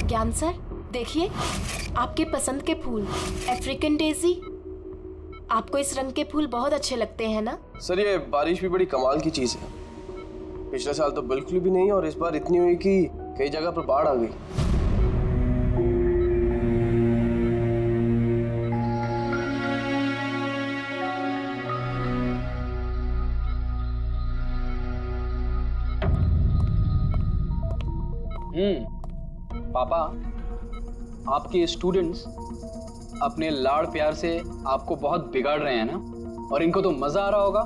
ज्ञान सर, देखिए आपके पसंद के फूल, अफ्रीकन डेजी। आपको इस रंग के फूल बहुत अच्छे लगते हैं ना? सर ये बारिश भी बड़ी कमाल की चीज है। पिछले साल तो बिल्कुल भी नहीं और इस बार इतनी हुई कि कई जगह पर बाढ़ आ गई। पापा, आपके स्टूडेंट्स अपने लाड़ प्यार से आपको बहुत बिगाड़ रहे हैं ना, और इनको तो मजा आ रहा होगा।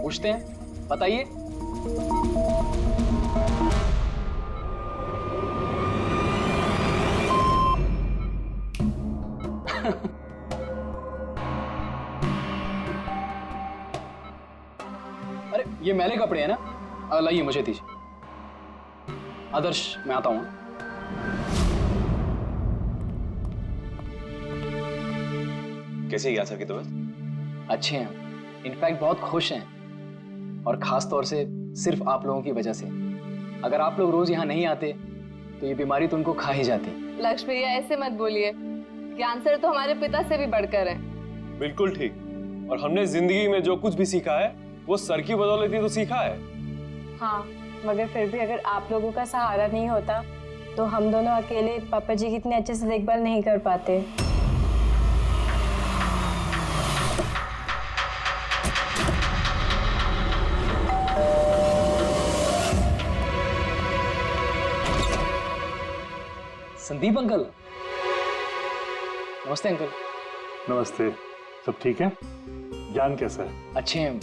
पूछते हैं, बताइए। अरे ये मैले कपड़े हैं ना, लाइए मुझे दीजिए। आदर्श, मैं आता हूँ। कैसी है ज्ञान सर की तबीयत? अच्छे हैं, इनफैक्ट बहुत खुश हैं, और खास तौर से सिर्फ आप लोगों की वजह से। अगर आप लोग रोज यहाँ नहीं आते तो ये बीमारी तो उनको खा ही जाती। लक्ष्मी भैया ऐसे मत बोलिए, ज्ञान सर तो हमारे पिता से भी बढ़कर हैं। बिल्कुल ठीक। और हमने जिंदगी में जो कुछ भी सीखा है वो सर की बदौलत ही तो सीखा है। हाँ, मगर फिर भी अगर आप लोगों का सहारा नहीं होता तो हम दोनों अकेले पापा जी की इतने अच्छे से देखभाल नहीं कर पाते। संदीप अंकल। नमस्ते अंकल। नमस्ते। सब ठीक है? ज्ञान कैसा है? अच्छे हैं,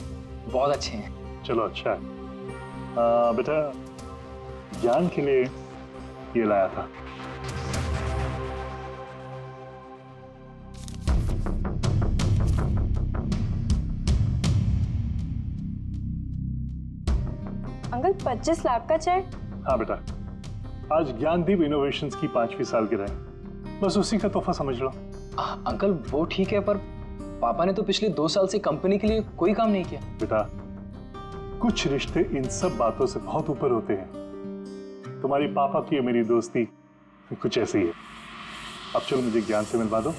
बहुत अच्छे हैं। चलो अच्छा है। बेटा, ज्ञान के लिए ये लाया था। अंकल 25 लाख का चेक? हाँ बेटा, आज ज्ञानदीप इनोवेशंस की 5वीं सालगिरह है, बस उसी का तोहफा समझ लो। अंकल वो ठीक है, पर पापा ने तो पिछले 2 साल से कंपनी के लिए कोई काम नहीं किया। बेटा, कुछ रिश्ते इन सब बातों से बहुत ऊपर होते हैं। तुम्हारी पापा की मेरी दोस्ती कुछ ऐसी है। अब चलो मुझे ज्ञान से मिलवा दो।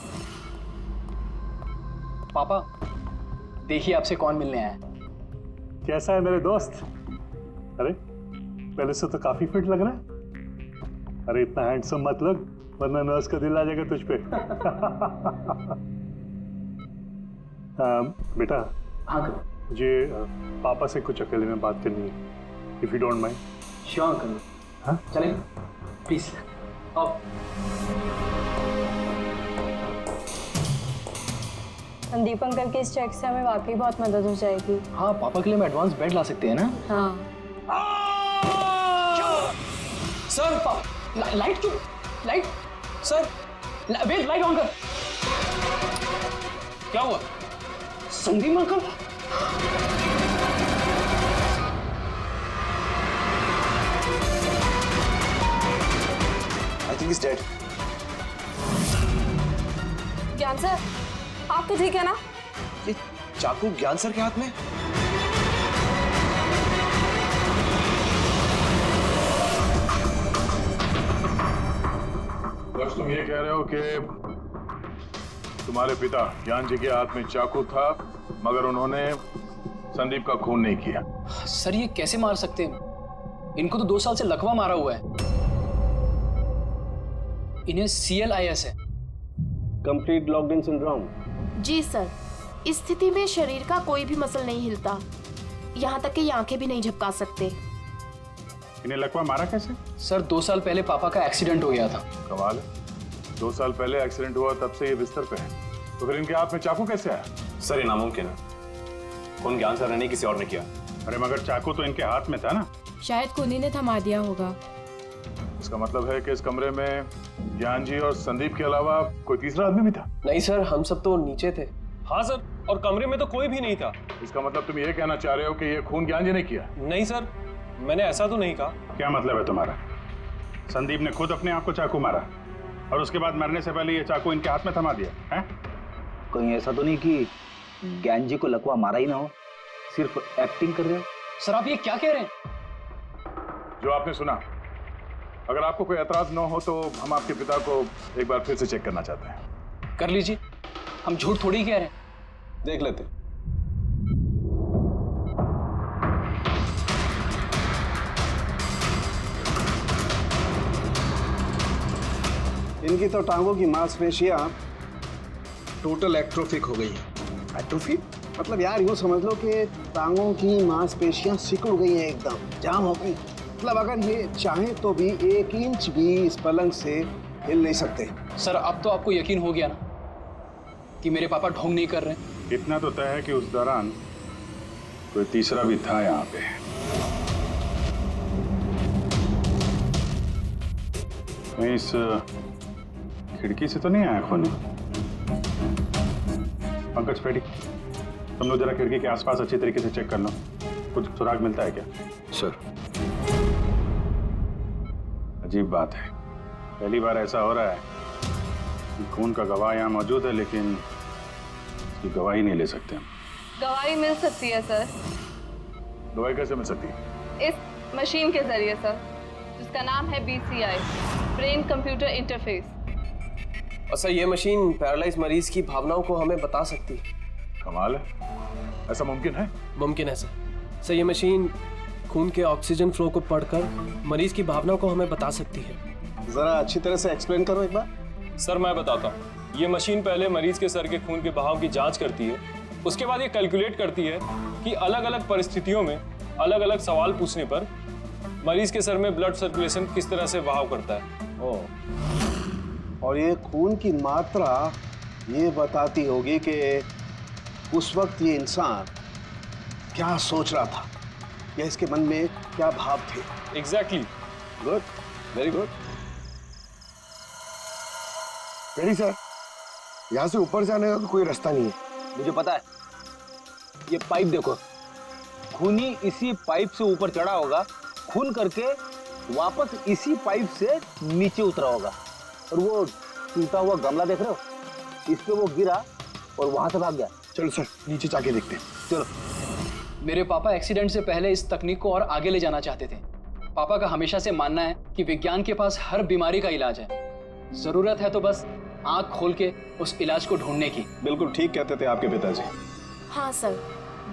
पापा देखिए आपसे कौन मिलने आया है। कैसा है मेरे दोस्त? अरे पहले से तो काफी फिट लग रहा है। अरे इतना हैंडसम मत लग, वरना नर्स का दिल आ जाएगा तुझ पे। बेटा। हाँ अंकल। मुझे पापा से कुछ अकेले में बात करनी है, if you don't mind. Sure uncle. हाँ चलें प्लीज। आओ। संदीप अंकल के इस चेक से हमें वाकई बहुत मदद हो जाएगी। हाँ, पापा के लिए हम एडवांस बेड ला सकते हैं ना। हाँ सर, लाइट क्यों? Light sir, wait, light on कर। क्या हुआ? Sandeep uncle. I think he's dead. Gyan sir, आप तो ठीक है ना? ये चाकू ज्ञान सर के हाथ में? तुम ये कह रहे हो कि तुम्हारे पिता ज्ञान जी के हाथ में चाकू था, मगर उन्होंने संदीप का खून नहीं किया? सर ये कैसे मार सकते हैं? इनको तो 2 साल से लकवा मारा हुआ है। इन्हें CLIS है, कंप्लीट लॉक्ड इन सिंड्रोम। जी सर, इस स्थिति में शरीर का कोई भी मसल नहीं हिलता, यहाँ तक कि आंखें भी नहीं झपका सकते। इन्हें लकवा मारा कैसे? सर 2 साल पहले पापा का एक्सीडेंट हो गया था। कमाल है, 2 साल पहले एक्सीडेंट हुआ तब से ये बिस्तर पे है, तो फिर इनके हाथ में चाकू कैसे आया? सर ये नामुमकिन है, खून ज्ञान सर ने नहीं किसी और ने किया। अरे मगर चाकू तो इनके हाथ में था ना? शायद कुनी ने थमा दिया होगा। इसका मतलब है कि इस कमरे में ज्ञान जी और संदीप के अलावा कोई तीसरा आदमी भी था? नहीं सर, हम सब तो नीचे थे। हाँ सर, और कमरे में तो कोई भी नहीं था। इसका मतलब तुम ये कहना चाह रहे हो कि ये खून ज्ञान जी ने किया? नहीं सर, मैंने ऐसा तो नहीं कहा। क्या मतलब है तुम्हारा? संदीप ने खुद अपने आप को चाकू मारा और उसके बाद मरने से पहले ये चाकू इनके हाथ में थमा दिया है? कहीं ऐसा तो नहीं कि ज्ञान जी को लकवा मारा ही ना हो, सिर्फ एक्टिंग कर रहे हो? सर आप ये क्या कह रहे हैं? जो आपने सुना अगर आपको कोई एतराज न हो तो हम आपके पिता को एक बार फिर से चेक करना चाहते हैं। कर लीजिए, हम झूठ थोड़ी कह रहे हैं। देख लेते। इनकी तो टांगों की मांसपेशियां टोटल एट्रोफिक हो गई हैं। एट्रोफिक मतलब यार यूँ समझ लो कि टांगों की मांसपेशियां सिकुड़ गई हैं, एकदम जाम हो गई। मतलब अगर ये चाहें तो भी 1 इंच भी इस पलंग से हिल नहीं सकते। सर अब तो आपको यकीन हो गया ना कि मेरे पापा ढोंग नहीं कर रहे हैं। इतना तो तय है कि उस दौरान कोई तीसरा भी था यहाँ पे। कहीं इस खिड़की से तो नहीं आया खून? पंकज पेटी, तुम लोग जरा खिड़की के आसपास अच्छी तरीके से चेक कर लो, कुछ सुराग मिलता है क्या? सर अजीब बात है, पहली बार ऐसा हो रहा है कि खून का गवाह यहाँ मौजूद है लेकिन इसकी गवाही नहीं ले सकते हम। गवाही मिल सकती है सर, गवाही कैसे मिल सकती है? इस मशीन के जरिए सर, जिसका नाम है BCI, ब्रेन कंप्यूटर इंटरफेस। और सर ये मशीन पैरालाइज मरीज की भावनाओं को हमें बता सकती है। कमाल है, ऐसा मुमकिन है? मुमकिन है सर। सर ये मशीन खून के ऑक्सीजन फ्लो को पढ़कर मरीज की भावनाओं को हमें बता सकती है। जरा अच्छी तरह से एक्सप्लेन करो एक बार। सर मैं बताता हूँ। ये मशीन पहले मरीज के सर के खून के बहाव की जांच करती है, उसके बाद ये कैलकुलेट करती है कि अलग अलग परिस्थितियों में अलग अलग सवाल पूछने पर मरीज के सर में ब्लड सर्कुलेशन किस तरह से बहाव करता है। और ये खून की मात्रा ये बताती होगी कि उस वक्त ये इंसान क्या सोच रहा था या इसके मन में क्या भाव थे। एग्जैक्टली। Good, very good. पेड़ी सर, यहाँ से ऊपर जाने का कोई रास्ता नहीं है। मुझे पता है, ये पाइप देखो, खूनी इसी पाइप से ऊपर चढ़ा होगा, खून करके वापस इसी पाइप से नीचे उतरा होगा। और वो टूटा हुआ गमला देख रहे हो, इस पे वो गिरा और वहां से भाग गया। चलो सर नीचे जाके देखते हैं। चलो। मेरे पापा एक्सीडेंट से पहले इस तकनीक को और आगे ले जाना चाहते थे। पापा का हमेशा से मानना है कि विज्ञान के पास हर बीमारी का इलाज है, जरूरत है तो बस आंख खोल के उस इलाज को ढूंढने की। बिल्कुल ठीक कहते थे आपके पिताजी। हाँ सर,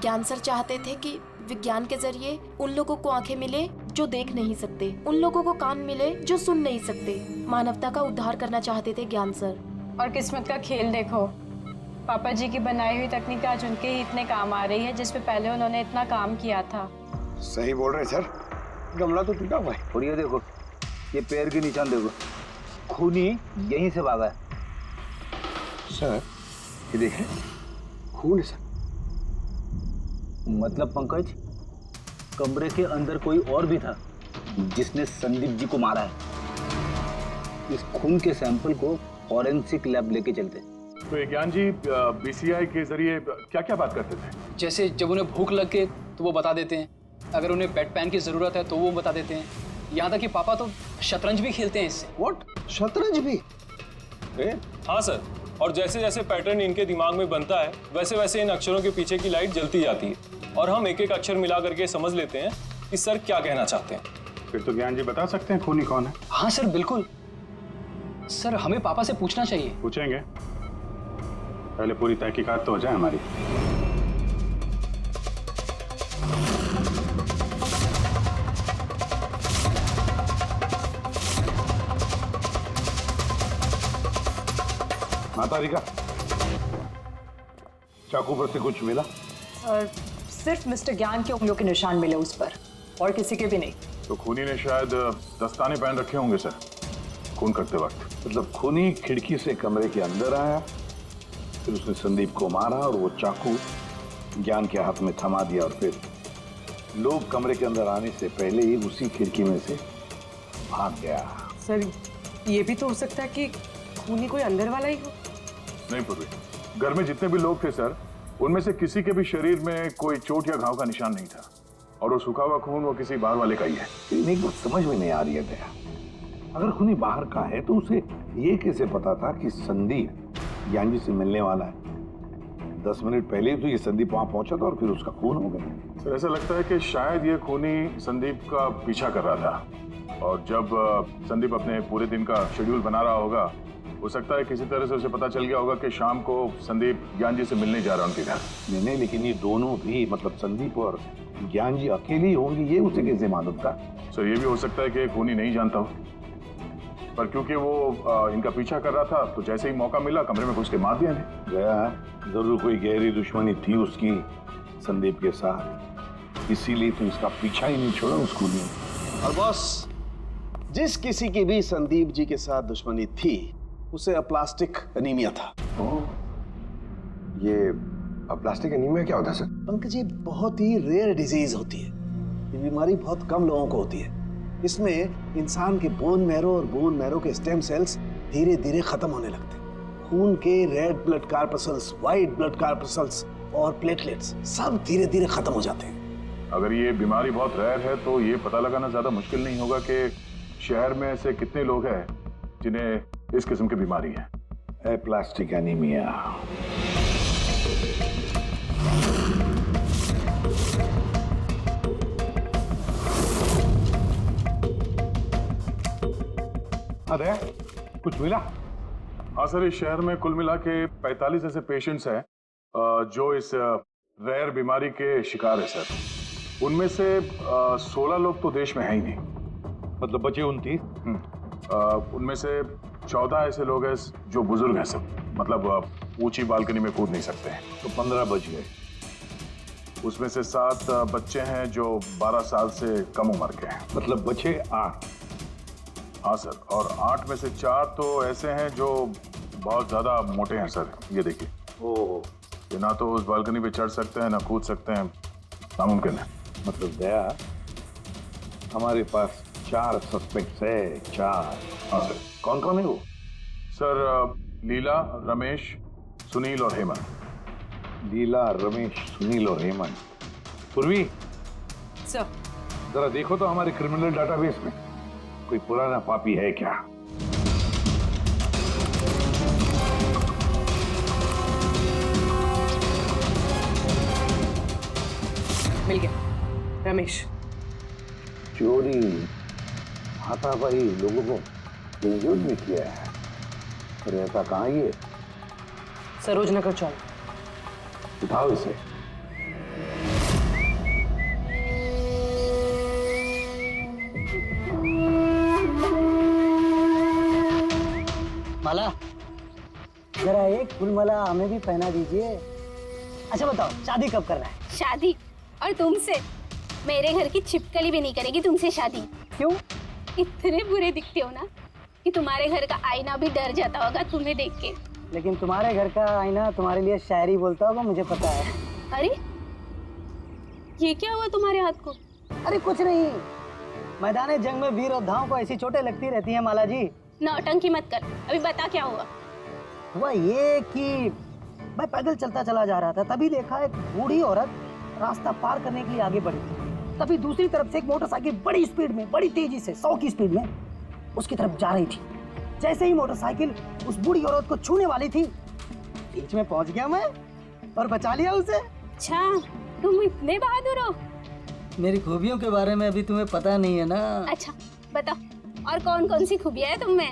ज्ञान सर चाहते थे कि विज्ञान के जरिए उन लोगों को आंखें मिले जो देख नहीं सकते, उन लोगों को कान मिले जो सुन नहीं सकते। मानवता का उद्धार करना चाहते थे ज्ञान सर। और किस्मत का खेल देखो, पापा जी की बनाई हुई तकनीक आज उनके ही इतने काम आ रही है जिस पे पहले उन्होंने इतना काम किया था। सही बोल रहे सर, गमला तो टूटा हुआ है। और ये देखो, ये पैर के निशान देखो, खूनी यहीं से भागा है। सर ये देखें, खून है सर। मतलब पंकज, कमरे के अंदर कोई और भी था जिसने संदीप जी को मारा है। इस खून के सैंपल को फॉरेंसिक लैब लेके चलते। तो ये ज्ञान जी BCI के जरिए क्या क्या बात करते थे? जैसे जब उन्हें भूख लग के तो वो बता देते हैं, अगर उन्हें बेड पैन की जरूरत है तो वो बता देते हैं। यहाँ तक कि पापा तो शतरंज भी खेलते हैं इससे। व्हाट, शतरंज भी? हाँ सर, और जैसे जैसे पैटर्न इनके दिमाग में बनता है वैसे वैसे इन अक्षरों के पीछे की लाइट जलती जाती है और हम एक एक अक्षर मिला करके समझ लेते हैं कि सर क्या कहना चाहते हैं। फिर तो ज्ञान जी बता सकते हैं खूनी कौन है? हाँ सर बिल्कुल। सर हमें पापा से पूछना चाहिए। पूछेंगे, पहले पूरी तहकीकात तो हो जाए हमारी। माता रिका, चाकू पर से कुछ मिला? और सिर्फ मिस्टर ज्ञान के उंगलियों के निशान मिले उस पर, और किसी के भी नहीं। तो खूनी ने शायद दस्ताने पहन रखे होंगे सर खून करते वक्त। मतलब खूनी खिड़की से कमरे के अंदर आया, फिर उसने संदीप को मारा और वो चाकू ज्ञान के हाथ में थमा दिया और फिर लोग कमरे के अंदर आने से पहले ही उसी खिड़की में से भाग गया। सर ये भी तो हो सकता है कि खूनी कोई अंदर वाला ही हो। नहीं पूर्वी, घर में जितने भी लोग थे सर, उनमें से किसी के भी शरीर में कोई चोट या घाव का निशान नहीं था, और वो सूखा हुआ खून वो किसी बाहर वाले का ही है। एक बात समझ में नहीं आ रही है दया, अगर खूनी बाहर का है तो उसे ये कैसे पता था कि संदीप ज्ञान जी से मिलने वाला है? 10 मिनट पहले ही तो ये संदीप वहां पहुंचा था और फिर उसका खून हो गया। सर ऐसा लगता है कि शायद ये खूनी संदीप का पीछा कर रहा था और जब संदीप अपने पूरे दिन का शेड्यूल बना रहा होगा, हो सकता है किसी तरह से उसे पता चल गया होगा कि शाम को संदीप ज्ञान जी से मिलने जा रहा है उनके घर। नहीं, लेकिन ये दोनों भी, मतलब संदीप और ज्ञान जी अकेले ही होंगे, ये उसे कैसे मालूम था? सर ये भी हो सकता है कि खूनी नहीं जानता हो, पर क्योंकि वो इनका पीछा कर रहा था तो जैसे ही मौका मिला कमरे में घुस के मार दिया इन्हें। गया जरूर कोई गहरी दुश्मनी थी उसकी संदीप के साथ, इसीलिए तो इसका पीछा ही नहीं छोड़ा उस खूनी ने। और बॉस, जिस किसी की भी संदीप जी के साथ दुश्मनी थी उसे अप्लास्टिक एनीमिया था। ये प्लास्टिक एनीमिया क्या होता है सर? पंकज, ये बहुत ही रेयर डिजीज होती है। ये बीमारी बहुत कम लोगों को होती है। इसमें इंसान के बोन मैरो और बोन मैरो के स्टेम सेल्स धीरे धीरे खत्म होने लगते हैं। खून के red blood corpuscles, white blood corpuscles और प्लेटलेट्स सब धीरे धीरे खत्म हो जाते हैं। अगर ये बीमारी बहुत रेयर है तो ये पता लगाना ज्यादा मुश्किल नहीं होगा कि शहर में ऐसे कितने लोग हैं जिन्हें इस किस्म की बीमारी है। Plastic anaemia. अरे कुछ मिला? हाँ सर, इस शहर में कुल मिला के 45 ऐसे पेशेंट्स हैं जो इस रेयर बीमारी के शिकार है सर। उनमें से 16 लोग तो देश में है ही नहीं। मतलब बचे 29? उनमें से 14 ऐसे लोग हैं जो बुजुर्ग हैं सर, मतलब ऊंची बालकनी में कूद नहीं सकते हैं। तो 15 बच गए। उसमें से 7 बच्चे हैं जो 12 साल से कम उम्र के हैं। मतलब बचे 8। हाँ सर, और 8 में से 4 तो ऐसे हैं जो बहुत ज्यादा मोटे हैं सर। ये देखिए, ये ना तो उस बालकनी पे चढ़ सकते हैं ना कूद सकते हैं, नामुमकिन है। मतलब दया, हमारे पास 4 सस्पेक्ट्स है। 4? हाँ सर। कौन कौन है वो? सर लीला, रमेश, सुनील और हेमंत। लीला, रमेश, सुनील और हेमंत। पूर्वी सर, जरा देखो तो हमारे क्रिमिनल डाटाबेस में कोई पुराना पापी है क्या? मिल गया, रमेश। चोरी, हाथापाई, लोगों को इंजर्ड भी किया है। रहता कहाँ ये? सरोज नगर चौक। उठाओ इसे। माला, जरा एक फूल माला हमें भी पहना दीजिए। अच्छा बताओ, शादी कब करना है? शादी? और तुमसे? मेरे घर की छिपकली भी नहीं करेगी तुमसे शादी। क्यों? इतने बुरे दिखते हो ना कि तुम्हारे घर का आईना भी डर जाता होगा तुम्हें देख के। लेकिन तुम्हारे घर का आईना तुम्हारे लिए शायरी बोलता होगा, मुझे पता है। अरे ये क्या हुआ तुम्हारे हाथ को? अरे कुछ नहीं, मैदान जंग में वीर योद्धाओं को ऐसी चोटें लगती रहती हैं माला जी। नौटंकी मत कर, अभी बता क्या हुआ। हुआ ये कि मैं पैदल चलता चला जा रहा था, तभी देखा एक बूढ़ी औरत रास्ता पार करने के लिए आगे बढ़ी थी। तभी दूसरी तरफ से एक मोटरसाइकिल बड़ी स्पीड में, बड़ी तेजी से 100 की स्पीड में उसकी तरफ जा रही थी। जैसे ही मोटरसाइकिल उस बूढ़ी औरत को छूने वाली थी, बीच में पहुंच गया मैं और बचा लिया उसे। अच्छा, तुम इतने बहादुर हो। मेरी खूबियों के बारे में अभी तुम्हें पता नहीं है ना। अच्छा बताओ, और कौन कौन सी खूबियां है तुम में?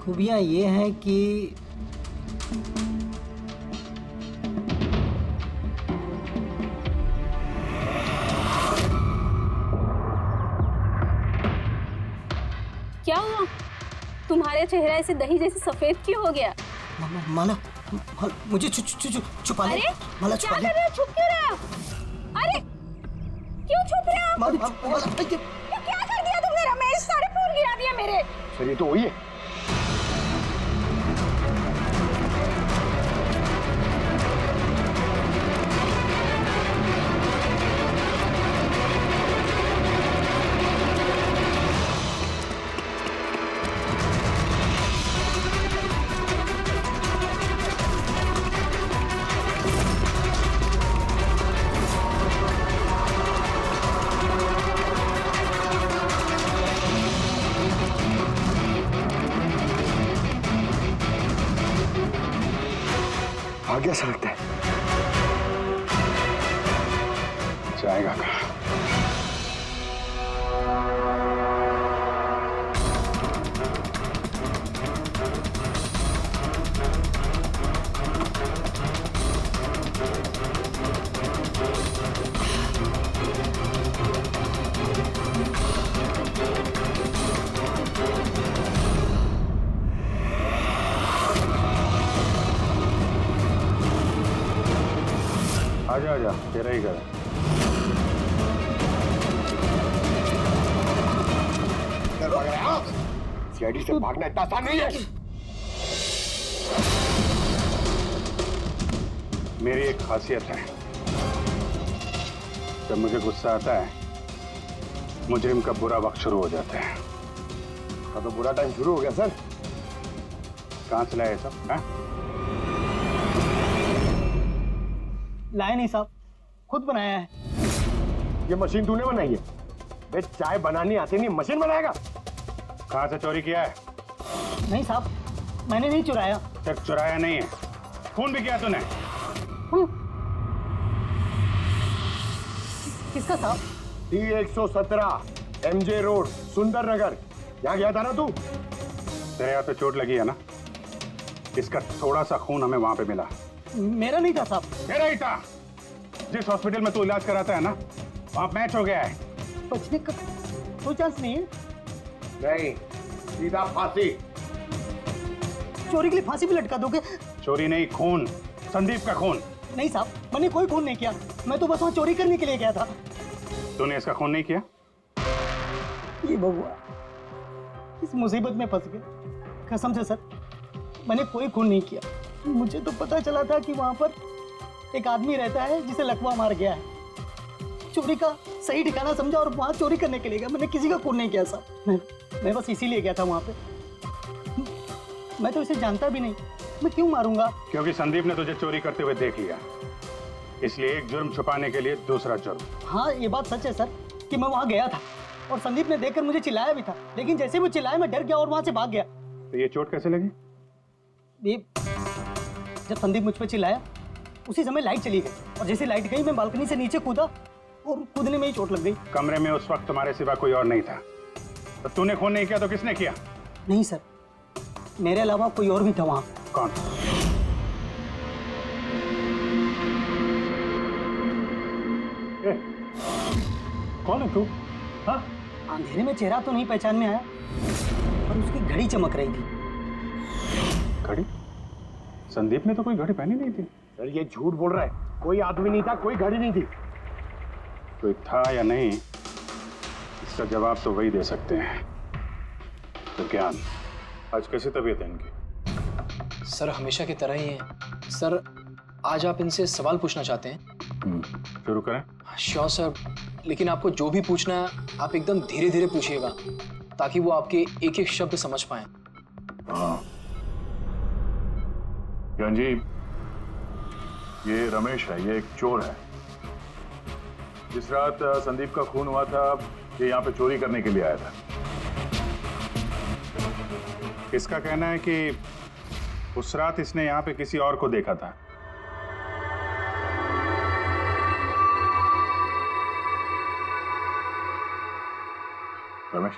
खूबियां ये हैं कि क्या हुआ? तुम्हारे चेहरा ऐसे दही जैसे सफेद क्यों हो गया? माला, मुझे छुपा ले। अरे माला क्या छुपा ले। कर रहे हो? छुप क्यों रहे हो? अरे क्यों छुप रहे हो? ये क्या कर दिया तुमने रमेश? सारे फूल गिरा दिया मेरे। सर ये तो वही है। भाग गया सा लगता है। जाएगा कहाँ? जा जा, तेरा ही घर है। सीआईडी से भागना इतना आसान नहीं है। मेरी एक खासियत है, जब मुझे गुस्सा आता है मुजरिम का बुरा वक्त शुरू हो जाता है। का तो बुरा टाइम शुरू हो गया सर। कहाँ से लाया ये सब? हैं? लाए नहीं साहब, खुद बनाया है। ये मशीन तूने बनाई है? बे चाय बनानी आती नहीं, मशीन बनाएगा? कहाँ से चोरी किया है? नहीं साहब, मैंने नहीं चुराया। सिर्फ चुराया नहीं है, खून भी किया तूने। किसका साहब? T117 MJ रोड, सुंदर नगर। यहाँ गया था ना तू? तेरे हाथ पे चोट लगी है ना, इसका थोड़ा सा खून हमें वहां पे मिला। मेरा नहीं था साहब। मेरा ही था। जिस हॉस्पिटल में तू इलाज कराता है ना, वहां मैच हो गया है। बचने का कोई चांस नहीं है। नहीं, सीधा फांसी। चोरी के लिए फांसी भी लटका दोगे? चोरी नहीं, खून, संदीप का खून। नहीं साहब, मैंने कोई खून नहीं किया। मैं तो बस वहाँ चोरी करने के लिए गया था। तूने इसका खून नहीं किया? ये बबुआ इस मुसीबत में फंस गए। कसम से सर, मैंने कोई खून नहीं किया। मुझे तो पता चला था कि वहाँ पर एक आदमी रहता है जिसे लकवा मार गया है। चोरी का सही ठिकाना समझा और वहाँ चोरी करने के लिए गया। मैंने किसी का खून नहीं किया साहब। मैं बस इसीलिए गया था वहाँ पे। मैं तो इसे जानता भी नहीं, मैं क्यों मारूंगा? क्योंकि संदीप ने तुझे चोरी करते हुए देख लिया, इसलिए एक जुर्म छुपाने के लिए दूसरा जुर्म। हाँ, ये बात सच है सर कि मैं वहाँ गया था और संदीप ने देखकर मुझे चिल्लाया भी था, लेकिन जैसे वो चिल्लाया मैं डर गया और वहाँ से भाग गया। तो ये चोट कैसे लगी? ये जब संदीप मुझ पर चिल्लाया उसी समय लाइट चली गई और जैसे लाइट गई मैं बालकनी से नीचे कूदा और कूदने में ही चोट लग गई। कमरे में उस वक्त तुम्हारे सिवा कोई और नहीं था, तो तूने खून नहीं किया तो किसने किया? नहीं सर, मेरे अलावा कोई और भी था वहाँ। कौन? कौन है तू? हाँ? अंधेरे में चेहरा तो नहीं पहचान में आया, पर उसकी घड़ी चमक रही थी। घड़ी? संदीप ने तो कोई घड़ी पहनी नहीं थी। सर ये झूठ बोल रहा है, कोई आदमी नहीं था, कोई घड़ी नहीं थी। कोई था या नहीं, इसका जवाब तो वही दे सकते हैं। तो ज्ञान, आज कैसी तबीयत है इनकी? सर हमेशा की तरह ही है। सर आज आप इनसे सवाल पूछना चाहते हैं? शुरू करें। श्योर सर, लेकिन आपको जो भी पूछना है आप एकदम धीरे धीरे पूछिएगा ताकि वो आपके एक एक शब्द समझ पाए। हाँ ज्ञान जी, ये रमेश है, ये एक चोर है। जिस रात संदीप का खून हुआ था ये यहाँ पे चोरी करने के लिए आया था। इसका कहना है कि उस रात इसने यहाँ पे किसी और को देखा था। रमेश,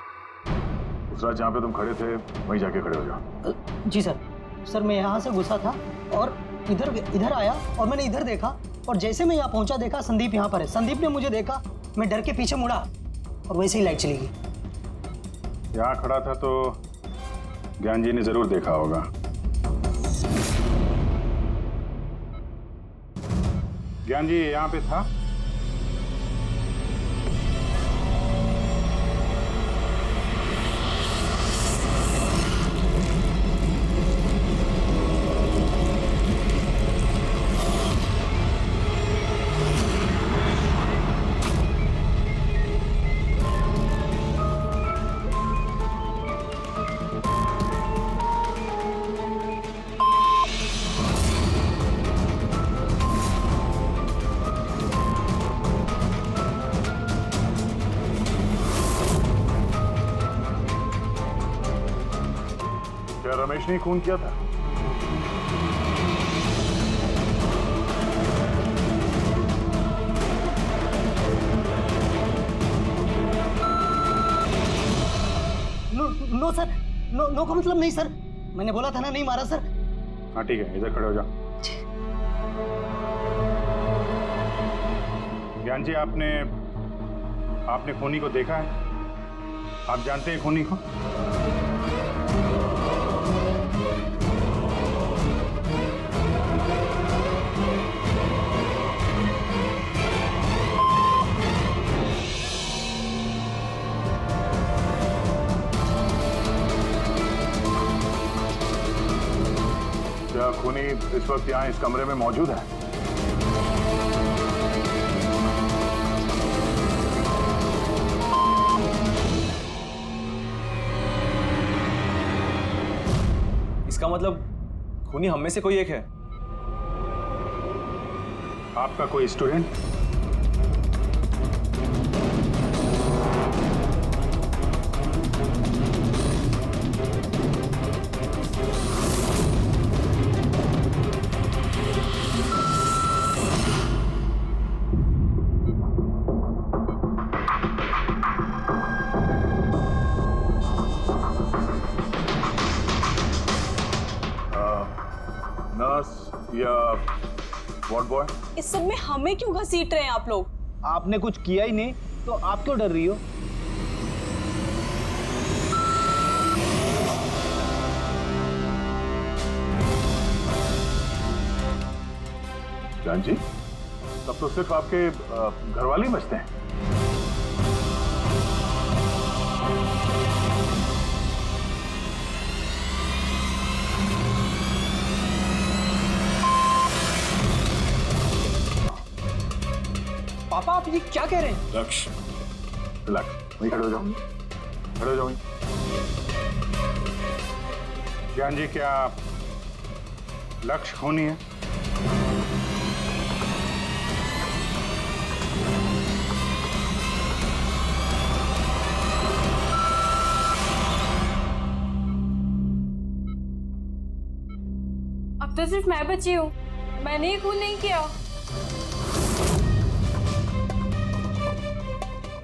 उस रात जहाँ पे तुम खड़े थे वहीं जाके खड़े हो जाओ। जी सर। सर मैं यहाँ से घुसा था और इधर आया और मैंने इधर देखा और जैसे मैं यहाँ पहुँचा देखा संदीप यहाँ पर है। संदीप ने मुझे देखा, मैं डर के पीछे मुड़ा और वैसे ही लाइट चली गई। यहाँ खड़ा था तो ज्ञान जी ने जरूर देखा होगा। ज्ञान जी यहाँ पे था? रमेश ने खून किया था? नो सर, नो का मतलब नहीं सर। मैंने बोला था ना नहीं मारा सर। हाँ ठीक है, इधर खड़े हो जाओ। ज्ञान जी, आपने खूनी को देखा है? आप जानते हैं खूनी को? क्या खूनी इस वक्त यहाँ इस कमरे में मौजूद है? इसका मतलब खूनी हम में से कोई एक है। आपका कोई स्टूडेंट? नर्स या वार्ड बॉय? इस सब में हमें क्यों घसीट रहे हैं आप लोग? आपने कुछ किया ही नहीं तो आप क्यों डर रही हो? जान जी, तब तो सिर्फ आपके घर वाले ही बचते हैं। पापा आप ये क्या कह रहे हैं? लक्ष्य, रिलैक्स, वहीं खड़े हो जाओ, खड़े हो जाओ। ज्ञान जी, क्या लक्ष्य खूनी है? अब तो सिर्फ मैं बची हूँ, मैंने ही खून नहीं किया।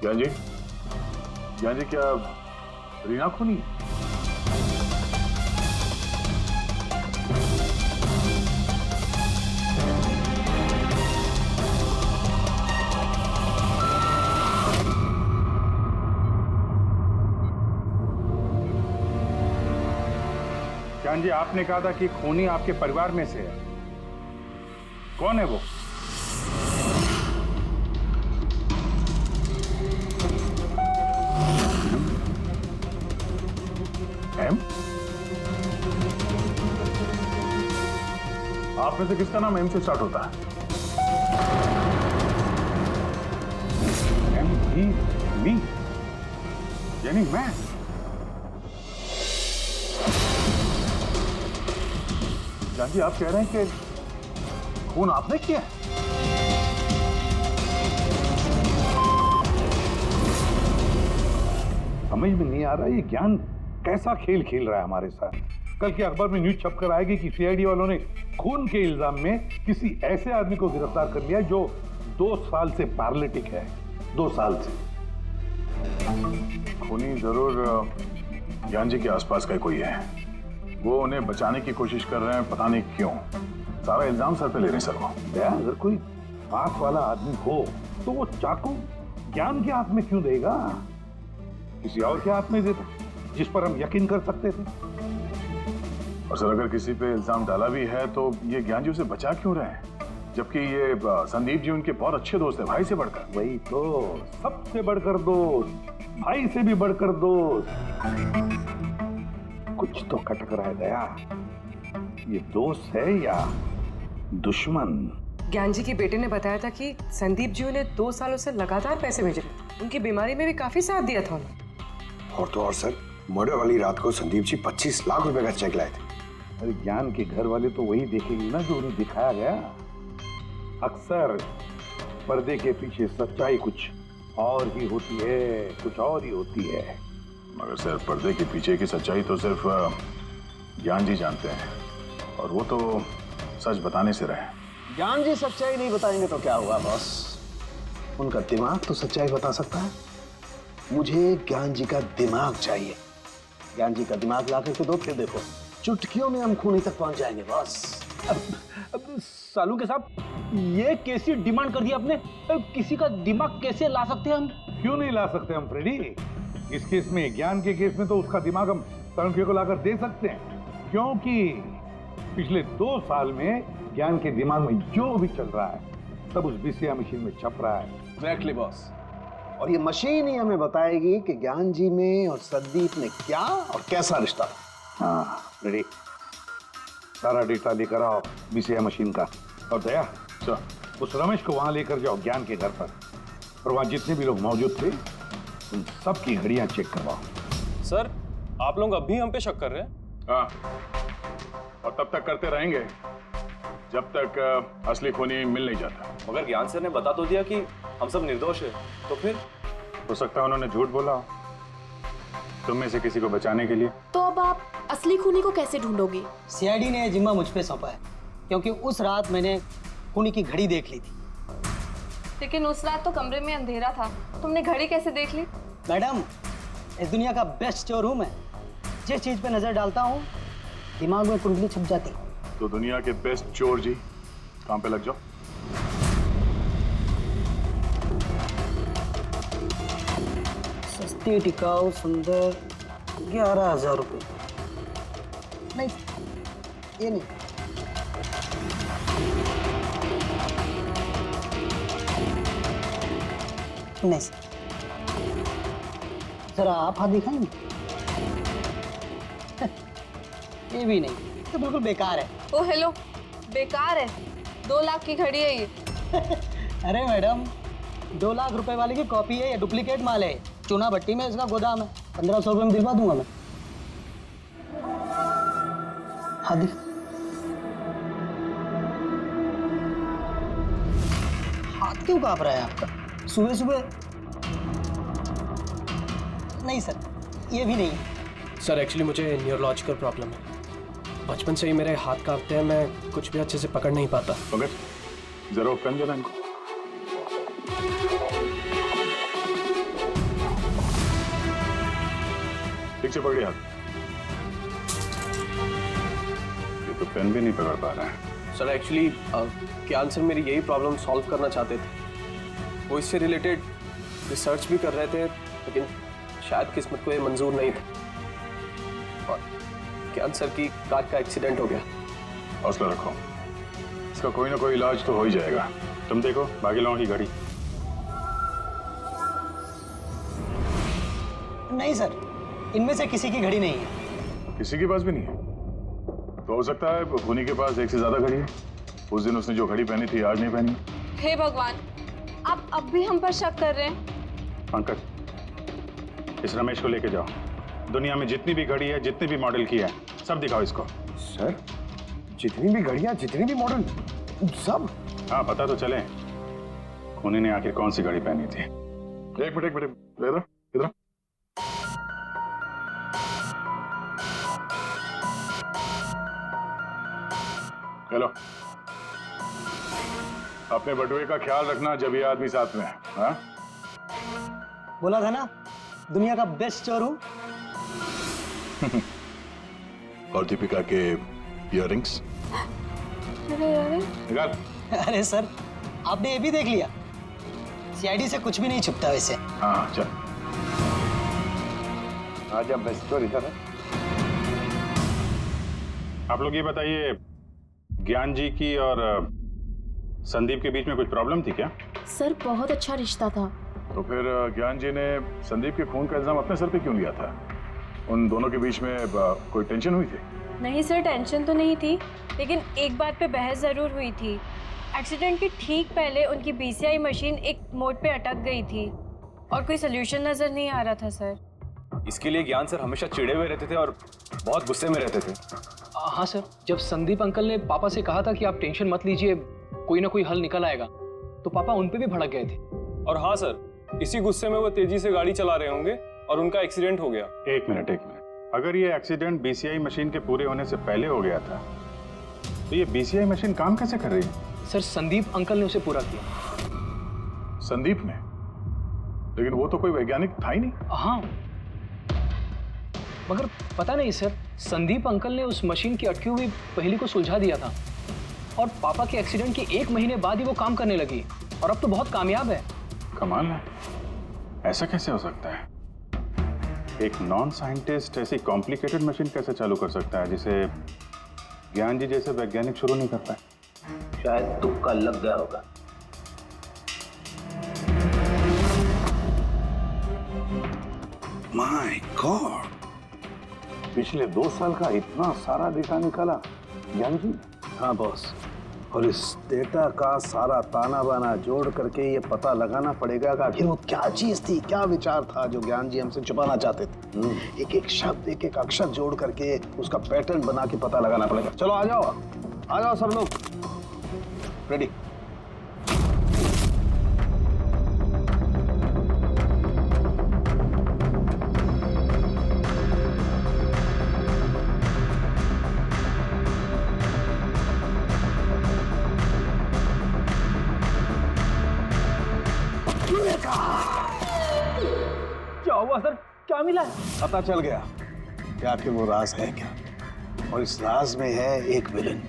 ज्ञान जी, क्या रीना खूनी है? ज्ञान जी, आपने कहा था कि खूनी आपके परिवार में से है। कौन है वो? एम? आप में से किसका नाम एम से स्टार्ट होता है? एम ही मी, यानी मैं। जान जी, आप कह रहे हैं कि खून आपने किया है? समझ में नहीं आ रहा ये ज्ञान कैसा खेल खेल रहा है हमारे साथ। कल के अखबार में न्यूज छपकर आएगी कि सीआईडी वालों ने खून के इल्जाम में किसी ऐसे आदमी को गिरफ्तार कर लिया जो 2 साल से पैरालिटिक है। 2 साल से। खूनी जरूर ज्ञान जी के आसपास का कोई है। वो उन्हें बचाने की कोशिश कर रहे हैं, पता नहीं क्यों। सारा इल्जाम सर पे ले रहे हैं सर वो। अगर कोई पास वाला आदमी हो तो वो चाकू ज्ञान के हाथ में क्यों देगा? किसी और के हाथ में देता जिस पर हम यकीन कर सकते थे। और सर, अगर किसी पे इल्जाम डाला भी है तो ये ज्ञान जी उसे बचा क्यों रहे हैं? जबकि ये संदीप जी उनके बहुत अच्छे दोस्त है, भाई से बढ़कर। वही तो, सबसे बढ़कर दोस्त, भाई से भी बढ़कर दोस्त। कुछ तो खटक रहा है दया। ये दोस्त है या दुश्मन? ज्ञान जी के बेटे ने बताया था कि संदीप जी उन्हें 2 सालों से लगातार पैसे भेज रहे थे। उनकी बीमारी में भी काफी साथ दिया था उन्होंने। और तो और सर, मर्डर वाली रात को संदीप जी 25 लाख रुपए का चेक लाए थे। अरे ज्ञान के घर वाले तो वही देखेंगे ना जो उन्हें दिखाया गया। अक्सर पर्दे के पीछे सच्चाई कुछ और ही होती है, कुछ और ही होती है। मगर सर, पर्दे के पीछे की सच्चाई तो सिर्फ ज्ञान जी जानते हैं, और वो तो सच बताने से रहे। ज्ञान जी सच्चाई नहीं बताएंगे तो क्या हुआ बॉस? उनका दिमाग तो सच्चाई बता सकता है। मुझे ज्ञान जी का दिमाग चाहिए। ज्ञान जी का दिमाग ला करके दो, फिर देखो चुटकियों में हम खूनी तक पहुंच जाएंगे बॉस। अब सालू के साहब, ये कैसी डिमांड कर दी आपने? अब किसी का दिमाग कैसे ला सकते हैं हम? क्यों नहीं ला सकते हम फ्रेडी? इस केस में, ज्ञान के केस में तो उसका दिमाग हम तनुखे को लाकर दे सकते हैं, क्योंकि पिछले 2 साल में ज्ञान के दिमाग में जो भी चल रहा है सब उस बीसीआर मशीन में छप रहा है। Exactly boss. और ये मशीन ही हमें बताएगी कि ज्ञान जी में और संदीप में क्या और कैसा रिश्ता था। हाँ रेडी, सारा डेटा लेकर आओ बीसीआई मशीन का। और दया सर, उस रमेश को वहां लेकर जाओ ज्ञान के घर पर, और वहां जितने भी लोग मौजूद थे उन सबकी घड़ियां चेक करवाओ। सर, आप लोग अब भी हम पे शक कर रहे हैं? हाँ, और तब तक करते रहेंगे जब तक असली खूनी मिल नहीं जाता। मगर ज्ञान सर ने बता तो दिया कि हम सब निर्दोष हैं, तो फिर? हो सकता है उन्होंने झूठ बोला हो तुम में से किसी को बचाने के लिए। तो अब आप असली खूनी को कैसे ढूंढोगे? सीआईडी ने जिम्मा मुझ पे सौंपा है, क्योंकि उस रात मैंने खूनी की घड़ी देख ली थी। लेकिन उस रात तो कमरे में अंधेरा था, तुमने घड़ी कैसे देख ली? मैडम, इस दुनिया का बेस्ट चोर हूँ मैं। जिस चीज पे नजर डालता हूँ दिमाग में कुंडली छुप जाती। तो दुनिया के बेस्ट चोर जी काम पे लग जाओ। सस्ती टिकाऊ सुंदर 11,000 रुपये। नहीं, ये नहीं। नहीं सर, जरा आप हाथ दिखाएंगे? ये भी नहीं, तो बिल्कुल बेकार है। ओ हेलो, बेकार है? 2 लाख की घड़ी है ये। अरे मैडम, 2 लाख रुपए वाले की कॉपी है, ये डुप्लीकेट माल है। चूना भट्टी में इसका गोदाम है, 1500 रुपये में दिलवा दूंगा मैं। हाँ दिख, हाथ क्यों कांप रहा है आपका सुबह सुबह? नहीं सर, ये भी नहीं। सर, एक्चुअली मुझे न्यूरोलॉजिकल प्रॉब्लम है। बचपन से ही मेरे हाथ कांपते हैं, मैं कुछ भी अच्छे से पकड़ नहीं पाता। मगर जरा पेन देना इनको। ठीक से पकड़िए हाथ। ये तो पेन भी नहीं पकड़ पा रहा है। सर, एक्चुअली ज्ञान सर मेरी यही प्रॉब्लम सॉल्व करना चाहते थे। वो इससे रिलेटेड रिसर्च भी कर रहे थे, लेकिन शायद किस्मत को ये मंजूर नहीं था और ज्ञान सर की कार का एक्सीडेंट हो गया। हौसला रखो, इसका कोई ना कोई इलाज तो हो ही जाएगा। तुम देखो बाकी लोगों की घड़ी। नहीं सर, इनमें से किसी की घड़ी नहीं है। किसी के पास भी नहीं है? तो हो सकता है खूनी के पास एक से ज्यादा घड़ी है। उस दिन उसने जो घड़ी पहनी थी आज नहीं पहनी। हे भगवान, आप अब भी हम पर शक कर रहे हैं? पंकज, इस रमेश को लेके जाओ। दुनिया में जितनी भी घड़ी है, जितनी भी मॉडल की है, सब दिखाओ इसको। सर, जितनी भी घड़ियां, जितनी भी मॉडल, सब? हाँ, पता तो चले खूनी ने आखिर कौन सी घड़ी पहनी थी। एक मिनट इधर इधर। हेलो, अपने बटुए का ख्याल रखना जब ये आदमी साथ में है। हाँ? बोला था ना, दुनिया का बेस्ट चोर हूँ। और दीपिका के इयररिंग्स निकाल। अरे सर, आपने ये भी देख लिया? सीआईडी से कुछ भी नहीं छुपता वैसे। हाँ चल, आज अब बेस्ट चोर इधर है। आप लोग ये बताइए, ज्ञान जी की और संदीप के बीच में कुछ प्रॉब्लम थी क्या? सर, बहुत अच्छा रिश्ता था। तो फिर ज्ञान जी ने संदीप के खून का इल्जाम अपने सर पे क्यों लिया था? उन दोनों के बीच में कोई टेंशन हुई थी? नहीं सर, टेंशन तो नहीं थी, लेकिन एक बात पे बहस जरूर हुई थी। एक्सीडेंट के ठीक पहले उनकी बीसीआई मशीन एक मोड़ पे अटक गई थी और कोई सोल्यूशन नजर नहीं आ रहा था सर। इसके लिए ज्ञान सर हमेशा चिढ़े हुए रहते थे और बहुत गुस्से में रहते थे। हाँ सर, जब संदीप अंकल ने पापा से कहा था कि आप टेंशन मत लीजिए, कोई ना कोई हल निकल आएगा, तो पापा उन पे भी भड़क गए थे। और हाँ सर, इसी गुस्से में वो तेजी से गाड़ी चला रहे होंगे और उनका एक्सीडेंट हो गया। एक मिनट, अगर ये एक्सीडेंट बीसीआई मशीन के पूरे होने से पहले हो गया था, तो ये बीसीआई मशीन काम कैसे कर रही है? सर, संदीप अंकल ने उसे पूरा किया। संदीप ने? लेकिन वो तो कोई वैज्ञानिक था ही नहीं। हाँ, मगर पता नहीं सर, संदीप अंकल ने उस मशीन की अटकी हुई पहेली को सुलझा दिया था और पापा के एक्सीडेंट के 1 महीने बाद ही वो काम करने लगी और अब तो बहुत कामयाब है। कमाल है, ऐसा कैसे हो सकता है? एक नॉन साइंटिस्ट ऐसी कॉम्प्लिकेटेड मशीन कैसे चालू कर सकता है जिसे ज्ञान जी जैसे वैज्ञानिक शुरू नहीं कर पाए? शायद तुक्का लग गया होगा। माय गॉड, पिछले 2 साल का इतना सारा डेटा निकाला ज्ञान जी? हाँ बॉस, और इस डेटा का सारा ताना बाना जोड़ करके ये पता लगाना पड़ेगा कि आखिर वो क्या चीज थी, क्या विचार था जो ज्ञान जी हमसे छुपाना चाहते थे। एक एक शब्द, एक एक अक्षर जोड़ करके उसका पैटर्न बना के पता लगाना पड़ेगा। चलो आ जाओ सब लोग, रेडी। क्या हुआ सर, क्या मिला? पता चल गया कि आखिर वो राज है क्या, और इस राज में है एक विलन।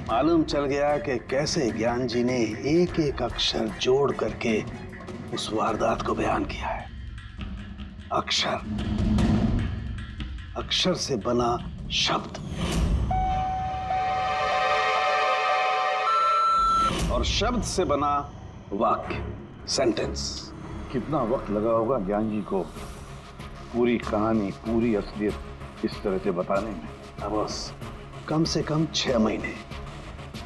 मालूम चल गया कि कैसे ज्ञान जी ने एक एक अक्षर जोड़ करके उस वारदात को बयान किया है। अक्षर से बना शब्द, और शब्द से बना वाक्य, सेंटेंस। कितना वक्त लगा होगा ज्ञान जी को पूरी कहानी, पूरी असलियत इस तरह से बताने में? बस कम से कम 6 महीने,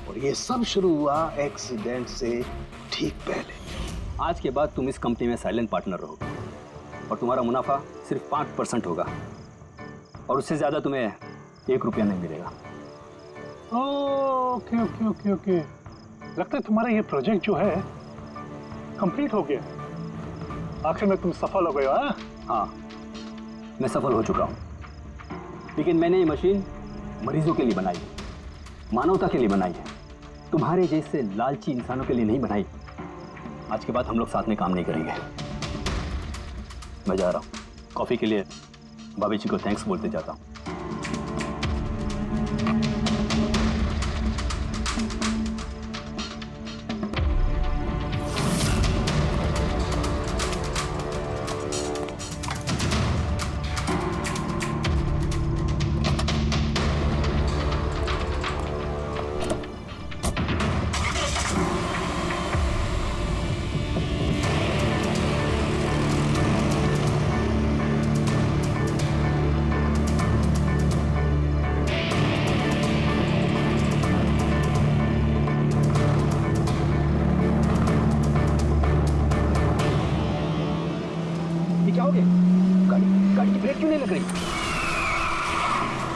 और ये सब शुरू हुआ एक्सीडेंट से ठीक पहले। आज के बाद तुम इस कंपनी में साइलेंट पार्टनर रहोगे और तुम्हारा मुनाफा सिर्फ 5% होगा, और उससे ज्यादा तुम्हें 1 रुपया नहीं मिलेगा। ओके ओके ओके ओके, लगता है तुम्हारा ये प्रोजेक्ट जो है कंप्लीट हो गया। आखिर में तुम सफल हो गए हो। हाँ, मैं सफल हो चुका हूँ, लेकिन मैंने ये मशीन मरीजों के लिए बनाई है, मानवता के लिए बनाई है, तुम्हारे जैसे लालची इंसानों के लिए नहीं बनाई। आज के बाद हम लोग साथ में काम नहीं करेंगे। मैं जा रहा हूँ, कॉफी के लिए भाभी जी को थैंक्स बोलते जाता हूँ। क्या हो गया? गाड़ी की ब्रेक क्यों नहीं लग रही?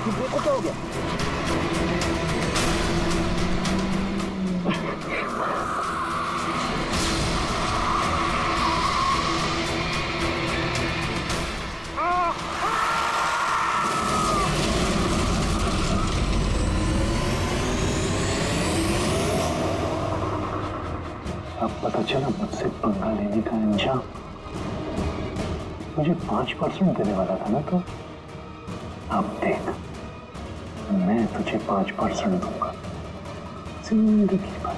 ये ब्रेक को क्या हो गया? अब पता चला मुझसे पंगा लेने का अंजाम। मुझे 5% देने वाला था ना तो, अब देख मैं तुझे 5% दूंगा जिंदगी भर।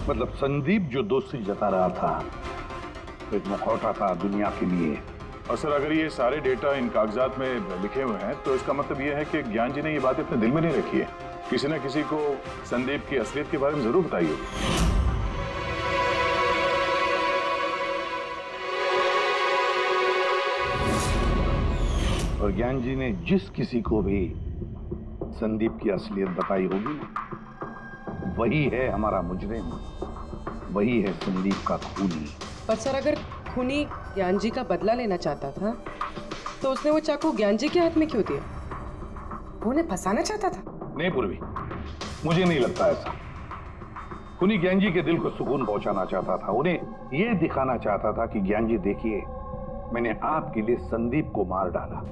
मतलब संदीप जो दोस्ती जता रहा था, एक मुखौटा था दुनिया के लिए। और सर अगर ये सारे डेटा इन कागजात में लिखे हुए हैं तो इसका मतलब ये है कि ज्ञान जी ने ये बात अपने दिल में नहीं रखी है। किसी न किसी को संदीप की असलियत के बारे में जरूर बताई होगी। और ज्ञान जी ने जिस किसी को भी संदीप की असलियत बताई होगी, वही है हमारा मुजरिम, वही है संदीप का खूनी। पर सर अगर खूनी ज्ञान जी का बदला लेना चाहता था तो उसने वो चाकू ज्ञान जी के हाथ में क्यों दिया? वो उन्हें फंसाना चाहता था? नहीं पूर्वी, मुझे नहीं लगता ऐसा। खूनी ज्ञान जी के दिल को सुकून पहुंचाना चाहता था, उन्हें यह दिखाना चाहता था कि ज्ञान जी देखिए, मैंने आपके लिए संदीप को मार डाला,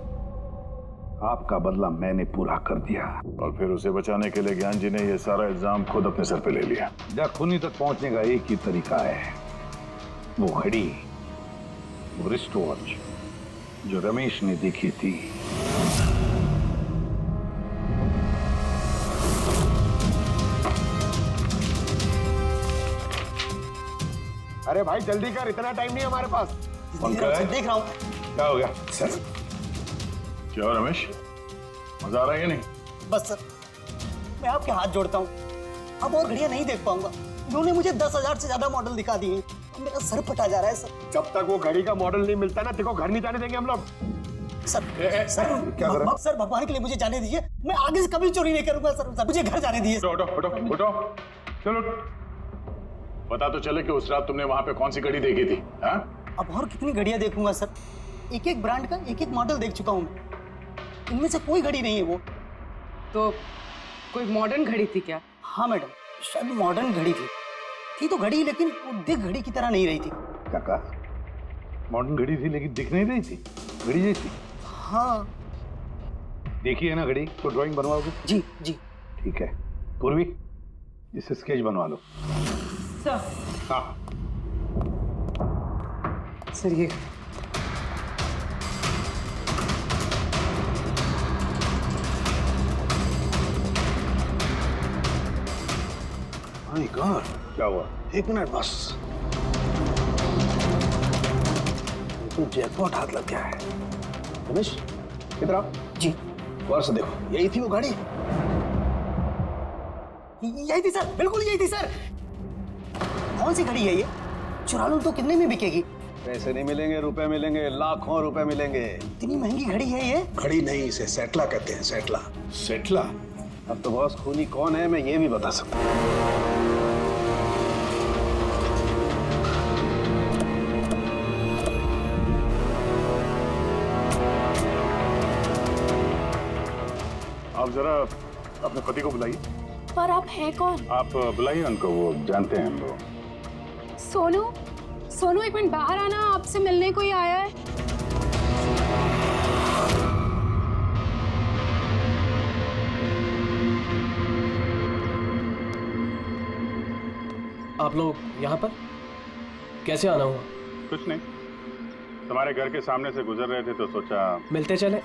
आपका बदला मैंने पूरा कर दिया। और फिर उसे बचाने के लिए ज्ञान जी ने यह सारा इल्जाम खुद अपने सर पे ले लिया। जब खूनी तक पहुंचने का एक ही तरीका है, वो घड़ी, वो रिस्ट वॉच जो रमेश ने देखी थी। अरे भाई जल्दी कर, इतना टाइम नहीं हमारे पास। देख रहा हूँ। क्या हो गया सर? क्या रमेश, मजा आ रहा है या नहीं? बस सर, मैं आपके हाथ जोड़ता हूँ, अब और घड़ियां नहीं देख पाऊंगा। इन्होंने मुझे 10,000 से ज्यादा मॉडल दिखा दिए, मेरा सर फटा जा रहा है सर। जब तक वो घड़ी का मॉडल नहीं मिलता ना, तेरे को घर नहीं जाने देंगे हम लोग। सर क्या कर रहे हो? सर भगवान के लिए मुझे जाने दीजिए, मैं आगे से कभी चोरी नहीं करूंगा सर, मुझे घर जाने दीजिए। उठो चलो, पता तो चले कि उस रात तुमने वहां पे कौन सी घड़ी देखी थी? हाँ? अब और कितनी घड़ियां देखूंगा सर, एक एक ब्रांड का एक एक मॉडल देख चुका हूँ मैं, इनमें से कोई घड़ी नहीं है वो। तो कोई मॉडर्न घड़ी थी क्या? हाँ मैडम, शायद मॉडर्न घड़ी थी तो घड़ी, लेकिन वो दिख घड़ी की तरह नहीं रही थी। क्या कहा? मॉडर्न घड़ी थी लेकिन दिख नहीं रही थी, घड़ी जैसी? हाँ। देखी है ना घड़ी, तो ड्राइंग बनवाओगे? जी जी। ठीक है पूर्वी, इसे स्केच बनवा लो। सर। हाँ सर ये माय गॉड, क्या हुआ? एक मिनट बस, तो जैकपॉट हाथ लग गया है। रमेश इधर आओ। जी। गौर से देखो, यही थी वो गाड़ी? यही थी सर, बिल्कुल यही थी सर। कौन सी घड़ी है ये? चुरा लूं तो कितने में बिकेगी? पैसे नहीं मिलेंगे, रुपए मिलेंगे, लाखों रुपए मिलेंगे। इतनी महंगी घड़ी है ये? घड़ी नहीं, इसे सेटला कहते हैं, सेटला। सेटला? अब तो बॉस खूनी कौन है मैं ये भी बता सकता हूँ। आप जरा अपने पति को बुलाइए। पर आप हैं कौन? आप बुलाइए उनको, वो जानते हैं हम लोग। सोनू एक मिनट बाहर आना, आपसे मिलने कोई आया है। आप लोग यहाँ पर कैसे आना हुआ? कुछ नहीं, तुम्हारे घर के सामने से गुजर रहे थे तो सोचा मिलते चले।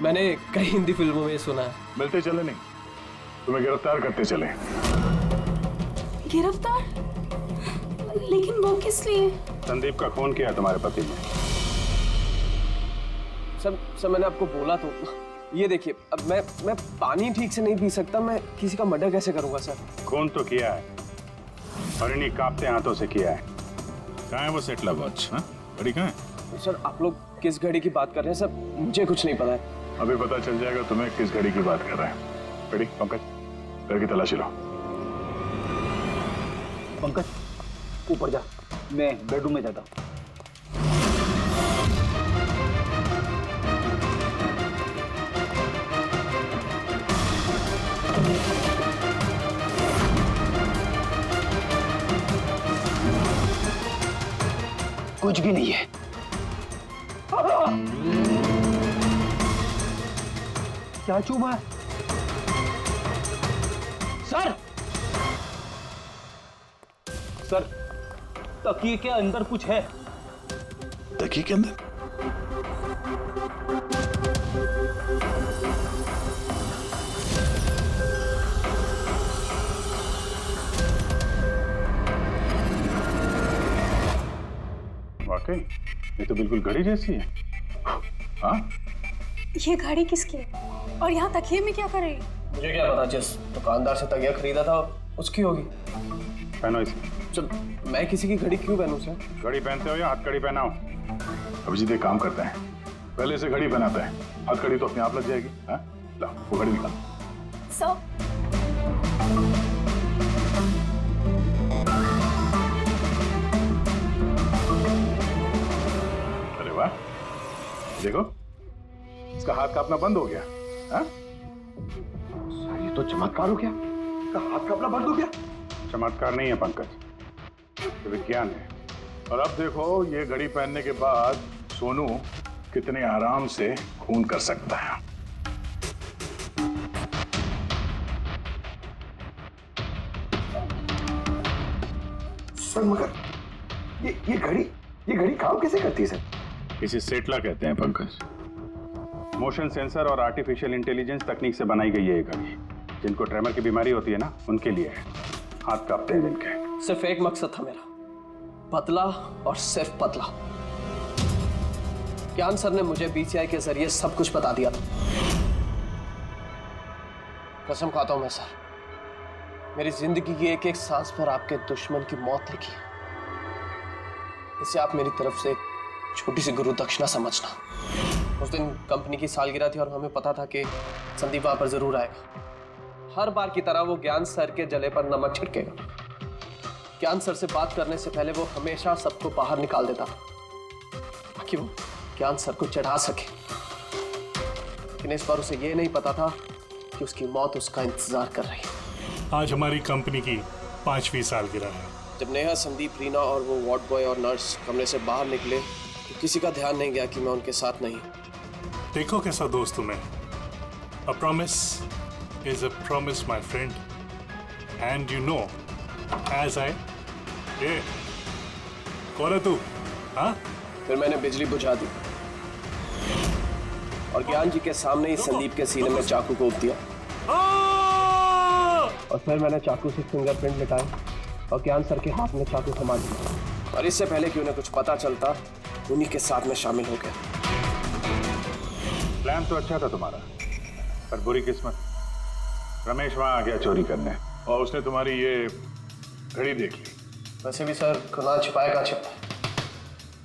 मैंने कई हिंदी फिल्मों में सुना है। मिलते चले नहीं, तुम्हें गिरफ्तार करते चले। गिरफ्तार? लेकिन वो किस लिए? संदीप का खून किया तुम्हारे पति ने। सर मैंने आपको बोला तो, ये देखिए, अब मैं पानी ठीक से नहीं पी सकता, मैं किसी का मर्डर कैसे करूंगा सर? खून तो किया है और इन्हीं कांपते हाथों से किया है। कहाँ है वो सेटला वॉच? घड़ी कहाँ है? सर आप लोग किस घड़ी की बात कर रहे हैं सर? मुझे कुछ नहीं पता है। अभी पता चल जाएगा तुम्हें किस घड़ी की बात कर रहे हैं। घड़ी पंकज, घर की तलाशी लो। पंकज ऊपर जा, मैं बेडरूम में जाता हूँ। कुछ भी नहीं है। क्या चूमा है? सर तकिए के अंदर कुछ है। तकिए के अंदर? वाकई ये तो बिल्कुल घड़ी जैसी है। हाँ, ये घड़ी किसकी है? और यहाँ तकिए में क्या कर रही है? मुझे क्या पता, जिस दुकानदार से तकिया खरीदा था उसकी होगी। पहनो इसे। चल, मैं किसी की घड़ी क्यों पहनूं सर? घड़ी पहनते हो या हथकड़ी पहनाओ? अभिजीत एक काम करता है, पहले से घड़ी पहनाता है, हथकड़ी तो अपने आप लग जाएगी। हाँ, ला वो घड़ी निकाल। सर अरे वाह, देखो इसका हाथ कांपना बंद हो गया। हाँ? ये तो चमत्कार हो गया, इसका हाथ कांपना बंद हो गया। चमत्कार नहीं है पंकज, ये विज्ञान है। और अब देखो ये घड़ी पहनने के बाद सोनू कितने आराम से खून कर सकता है। सर मगर ये घड़ी काम कैसे करती है सर? इसे सेटला कहते हैं पंकज। मोशन सेंसर और आर्टिफिशियल इंटेलिजेंस तकनीक से बनाई गई है ये घड़ी। जिनको ट्रेमर की बीमारी होती है ना, उनके लिए है। हाथ कांपते हैं जिनके। सिर्फ एक मकसद था मेरा, पतला और सिर्फ पतला। ज्ञान सर ने मुझे बीसीआई के जरिए सब कुछ बता दिया था। कसम खाता हूं मैं सर, मेरी जिंदगी की एक एक सांस पर आपके दुश्मन की मौत लिखी है। इसे आप मेरी तरफ से एक छोटी सी गुरु दक्षिणा समझना। उस दिन कंपनी की सालगिरह थी और हमें पता था कि संदीप वहां पर जरूर आएगा। हर बार की तरह वो ज्ञान सर के जले पर नमक छिड़केगा। ज्ञान सर से बात करने से पहले वो हमेशा सबको बाहर निकाल देता ताकि वो ज्ञान सर को चढ़ा सके। लेकिन इस बार उसे ये नहीं पता था कि उसकी मौत उसका इंतजार कर रही है। आज हमारी कंपनी की 5वीं सालगिरह है। जब नेहा, संदीप, रीना और वो वार्ड बॉय और नर्स कमरे से बाहर निकले तो किसी का ध्यान नहीं गया कि मैं उनके साथ नहीं। देखो कैसा दोस्त हूं मैं। A promise is a promise, my friend. And you know, as I... कौन है तू? हाँ? फिर मैंने बिजली बुझा दी और ज्ञान जी के सामने ही संदीप के सीने में चाकू को दिया। और फिर मैंने चाकू से फिंगरप्रिंट मिटाया और ज्ञान सर के हाथ में चाकू थमा दिया। और इससे पहले कि उन्हें कुछ पता चलता, उन्हीं के साथ में शामिल हो गया। प्लान तो अच्छा था तुम्हारा, पर बुरी किस्मत, रमेश वहां आ गया चोरी करने और उसने तुम्हारी ये घड़ी देख ली। वैसे भी सर, गुनाह छिपाए का छिपा है।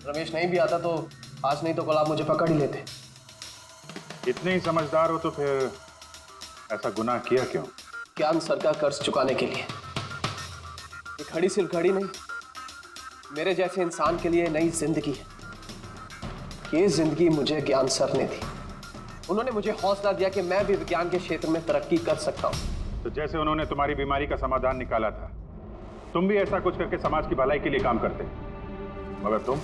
रमेश नहीं भी आता तो आज नहीं तो कल आप मुझे पकड़ ही लेते। इतने ही समझदार हो तो फिर ऐसा गुनाह किया क्यों? ज्ञान सर का कर्ज चुकाने के लिए। ये घड़ी सिर्फ घड़ी नहीं, मेरे जैसे इंसान के लिए नई जिंदगी है। ये जिंदगी मुझे ज्ञान सर ने दी। उन्होंने मुझे हौसला दिया कि मैं भी विज्ञान के क्षेत्र में तरक्की कर सकता हूँ। तो जैसे उन्होंने तुम्हारी बीमारी का समाधान निकाला था, तुम भी ऐसा कुछ करके समाज की भलाई के लिए काम करते। मगर तुम